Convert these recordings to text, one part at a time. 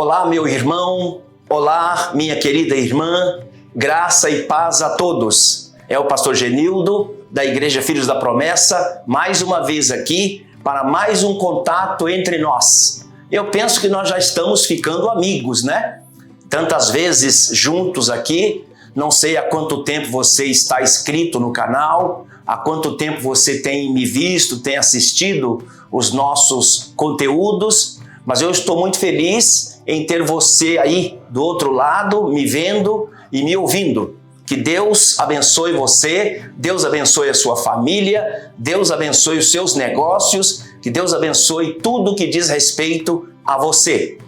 Olá, meu irmão, olá, minha querida irmã, graça e paz a todos. É o pastor Genildo, da Igreja Filhos da Promessa, mais uma vez aqui para mais um contato entre nós. Eu penso que nós já estamos ficando amigos, né? Tantas vezes juntos aqui, não sei há quanto tempo você está inscrito no canal, há quanto tempo você tem me visto, tem assistido os nossos conteúdos, mas eu estou muito feliz em ter você aí do outro lado, me vendo e me ouvindo. Que Deus abençoe você, Deus abençoe a sua família, Deus abençoe os seus negócios, que Deus abençoe tudo que diz respeito a você.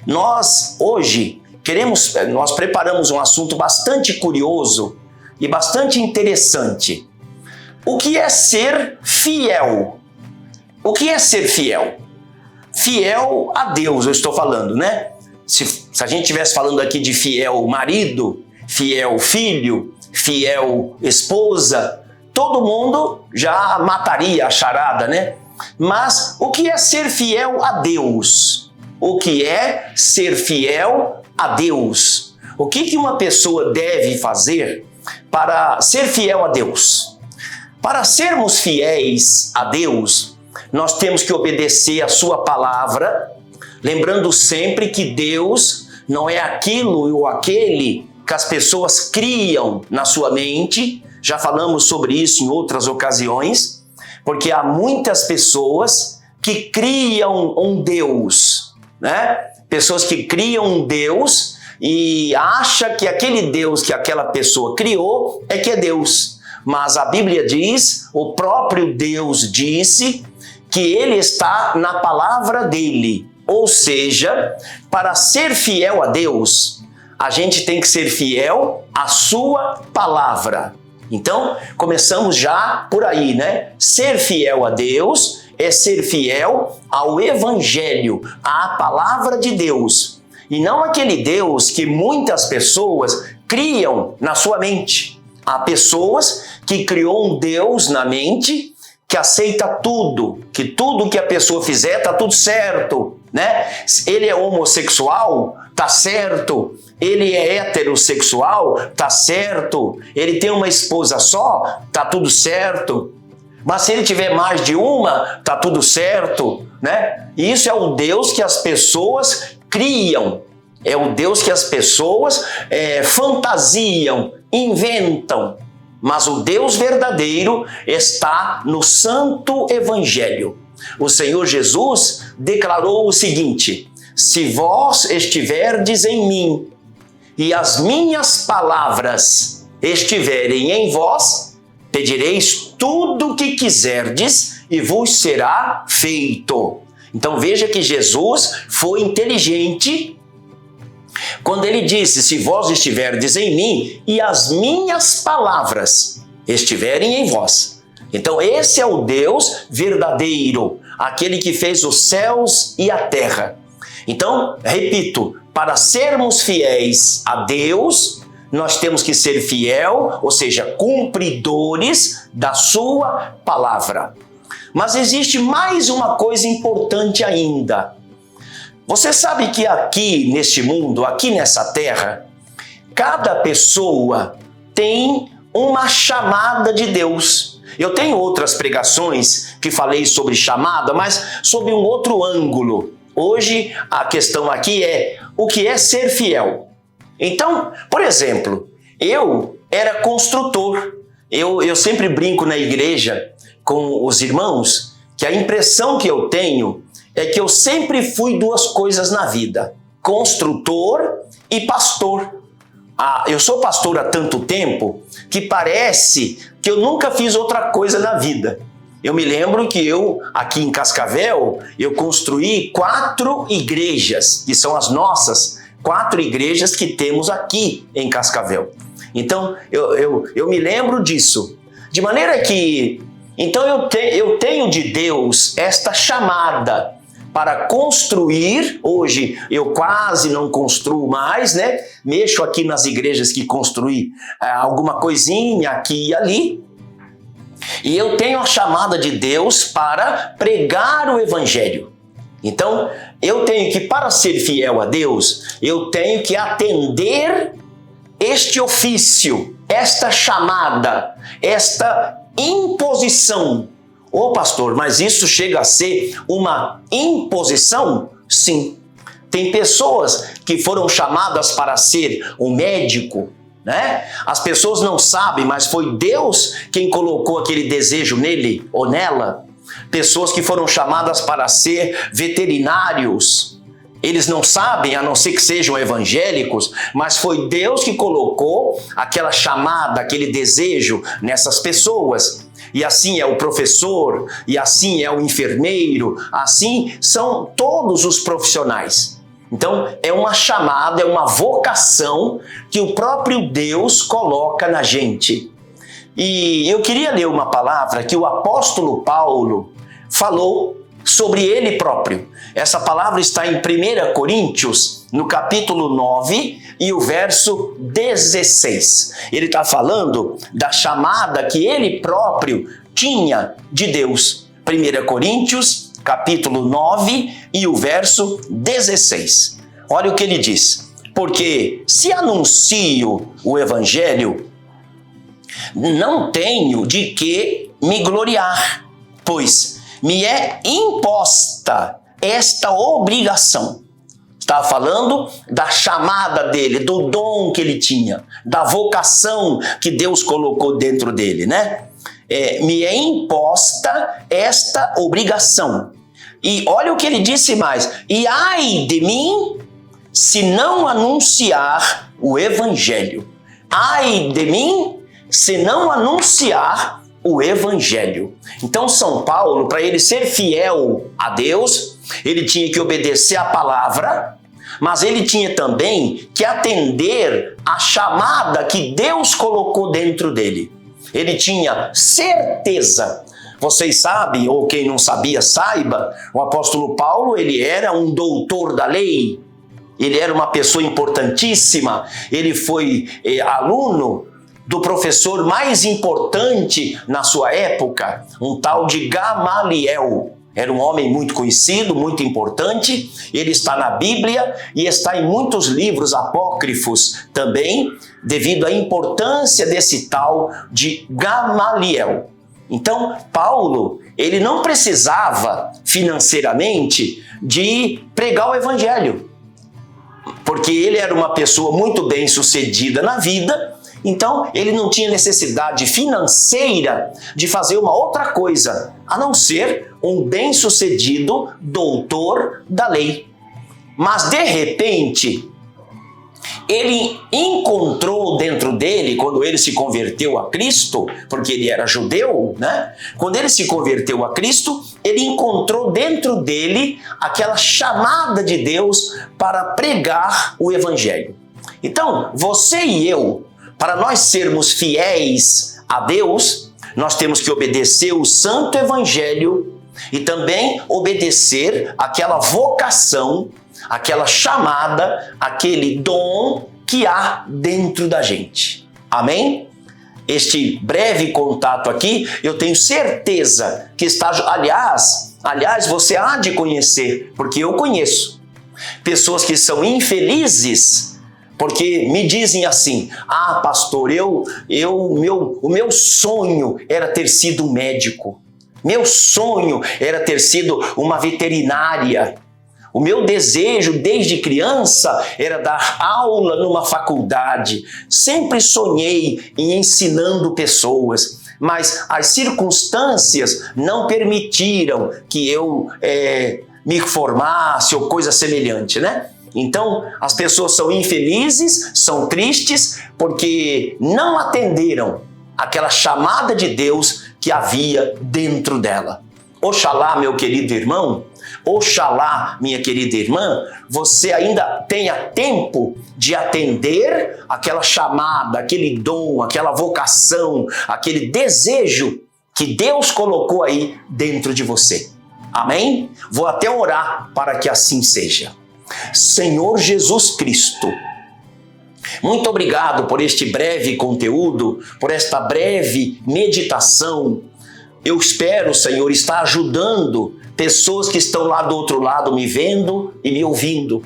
Nós hoje nós preparamos um assunto bastante curioso e bastante interessante. O que é ser fiel? O que é ser fiel? Fiel a Deus, eu estou falando, né? Se a gente estivesse falando aqui de fiel marido, fiel filho, fiel esposa, todo mundo já mataria a charada, né? Mas o que é ser fiel a Deus? O que é ser fiel a Deus? O que uma pessoa deve fazer para ser fiel a Deus? Para sermos fiéis a Deus, nós temos que obedecer a sua palavra, lembrando sempre que Deus não é aquilo ou aquele que as pessoas criam na sua mente. Já falamos sobre isso em outras ocasiões, porque há muitas pessoas que criam um Deus, né? Pessoas que criam um Deus e acham que aquele Deus que aquela pessoa criou é que é Deus. Mas a Bíblia diz, o próprio Deus disse que ele está na palavra dele. Ou seja, para ser fiel a Deus, a gente tem que ser fiel à sua palavra. Então, começamos já por aí, né? Ser fiel a Deus é ser fiel ao Evangelho, à palavra de Deus. E não aquele Deus que muitas pessoas criam na sua mente. Há pessoas que criou um Deus na mente que aceita tudo, que tudo que a pessoa fizer tá tudo certo, né? Ele é homossexual, tá certo. Ele é heterossexual, tá certo. Ele tem uma esposa só, tá tudo certo. Mas se ele tiver mais de uma, tá tudo certo, né? E isso é o Deus que as pessoas criam. É o Deus que as pessoas fantasiam, inventam. Mas o Deus verdadeiro está no Santo Evangelho. O Senhor Jesus declarou o seguinte: se vós estiverdes em mim e as minhas palavras estiverem em vós, pedireis tudo o que quiserdes e vos será feito. Então veja que Jesus foi inteligente quando ele disse, se vós estiverdes em mim e as minhas palavras estiverem em vós. Então esse é o Deus verdadeiro, aquele que fez os céus e a terra. Então, repito, para sermos fiéis a Deus, nós temos que ser fiel, ou seja, cumpridores da sua palavra. Mas existe mais uma coisa importante ainda. Você sabe que aqui neste mundo, aqui nessa terra, cada pessoa tem uma chamada de Deus. Eu tenho outras pregações que falei sobre chamada, mas sob um outro ângulo. Hoje a questão aqui é o que é ser fiel. Então, por exemplo, eu era construtor. Eu sempre brinco na igreja com os irmãos que a impressão que eu tenho é que eu sempre fui duas coisas na vida: construtor e pastor. Eu sou pastor há tanto tempo que parece que eu nunca fiz outra coisa na vida. Eu me lembro que aqui em Cascavel, eu construí 4 igrejas, que são as nossas 4 igrejas que temos aqui em Cascavel. Então, eu me lembro disso. De maneira que, então eu tenho de Deus esta chamada para construir. Hoje eu quase não construo mais, né? Mexo aqui nas igrejas que construí alguma coisinha aqui e ali. E eu tenho a chamada de Deus para pregar o Evangelho. Então, eu tenho que, para ser fiel a Deus, eu tenho que atender este ofício, esta chamada, esta imposição. Ô pastor, mas isso chega a ser uma imposição? Sim. Tem pessoas que foram chamadas para ser um médico, né? As pessoas não sabem, mas foi Deus quem colocou aquele desejo nele ou nela. Pessoas que foram chamadas para ser veterinários, eles não sabem, a não ser que sejam evangélicos, mas foi Deus que colocou aquela chamada, aquele desejo nessas pessoas. E assim é o professor, e assim é o enfermeiro, assim são todos os profissionais. Então, é uma chamada, é uma vocação que o próprio Deus coloca na gente. E eu queria ler uma palavra que o apóstolo Paulo falou sobre ele próprio. Essa palavra está em 1 Coríntios, no capítulo 9 e o verso 16. Ele está falando da chamada que ele próprio tinha de Deus. 1 Coríntios, capítulo 9 e o verso 16. Olha o que ele diz. Porque se anuncio o evangelho, não tenho de que me gloriar, pois me é imposta esta obrigação. Estava falando da chamada dele, do dom que ele tinha, da vocação que Deus colocou dentro dele, né? Me é imposta esta obrigação. E olha o que ele disse mais. E ai de mim, se não anunciar o evangelho. Ai de mim, se não anunciar o evangelho. Então São Paulo, para ele ser fiel a Deus, ele tinha que obedecer a palavra, mas ele tinha também que atender a chamada que Deus colocou dentro dele. Ele tinha certeza. Vocês sabem, ou quem não sabia, saiba, o apóstolo Paulo, ele era um doutor da lei, ele era uma pessoa importantíssima, ele foi aluno do professor mais importante na sua época, um tal de Gamaliel. Era um homem muito conhecido, muito importante. Ele está na Bíblia e está em muitos livros apócrifos também, devido à importância desse tal de Gamaliel. Então, Paulo, ele não precisava financeiramente de pregar o evangelho, porque ele era uma pessoa muito bem sucedida na vida. Então, ele não tinha necessidade financeira de fazer uma outra coisa, a não ser um bem-sucedido doutor da lei. Mas, de repente, ele encontrou dentro dele, quando ele se converteu a Cristo, porque ele era judeu, né? Quando ele se converteu a Cristo, ele encontrou dentro dele aquela chamada de Deus para pregar o evangelho. Então, você e eu, para nós sermos fiéis a Deus, nós temos que obedecer o santo evangelho e também obedecer aquela vocação, aquela chamada, aquele dom que há dentro da gente. Amém? Este breve contato aqui, eu tenho certeza que está... Aliás, você há de conhecer, porque eu conheço pessoas que são infelizes porque me dizem assim: ah, pastor, o meu sonho era ter sido um médico. Meu sonho era ter sido uma veterinária. O meu desejo desde criança era dar aula numa faculdade. Sempre sonhei em ensinando pessoas, mas as circunstâncias não permitiram que eu me formasse ou coisa semelhante, né? Então, as pessoas são infelizes, são tristes, porque não atenderam aquela chamada de Deus que havia dentro dela. Oxalá, meu querido irmão, oxalá, minha querida irmã, você ainda tenha tempo de atender aquela chamada, aquele dom, aquela vocação, aquele desejo que Deus colocou aí dentro de você. Amém? Vou até orar para que assim seja. Senhor Jesus Cristo, muito obrigado por este breve conteúdo, por esta breve meditação. eu espero, Senhor, estar ajudando pessoas que estão lá do outro lado me vendo e me ouvindo.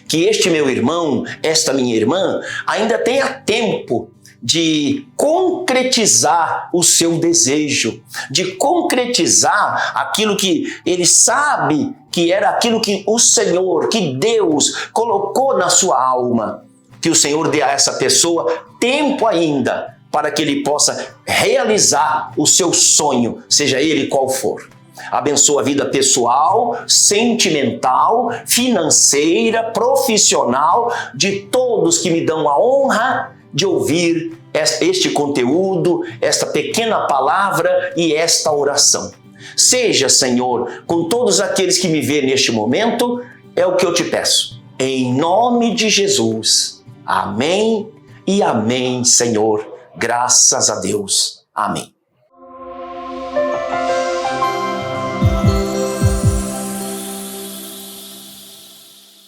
Que este meu irmão, esta minha irmã, ainda tenha tempo de concretizar o seu desejo, de concretizar aquilo que ele sabe que era aquilo que o Senhor, que Deus colocou na sua alma. Que o Senhor dê a essa pessoa tempo ainda para que ele possa realizar o seu sonho, seja ele qual for. Abençoa a vida pessoal, sentimental, financeira, profissional, de todos que me dão a honra de ouvir este conteúdo, esta pequena palavra e esta oração. Seja, Senhor, com todos aqueles que me vêem neste momento, é o que eu te peço. Em nome de Jesus. Amém e amém, Senhor. Graças a Deus. Amém.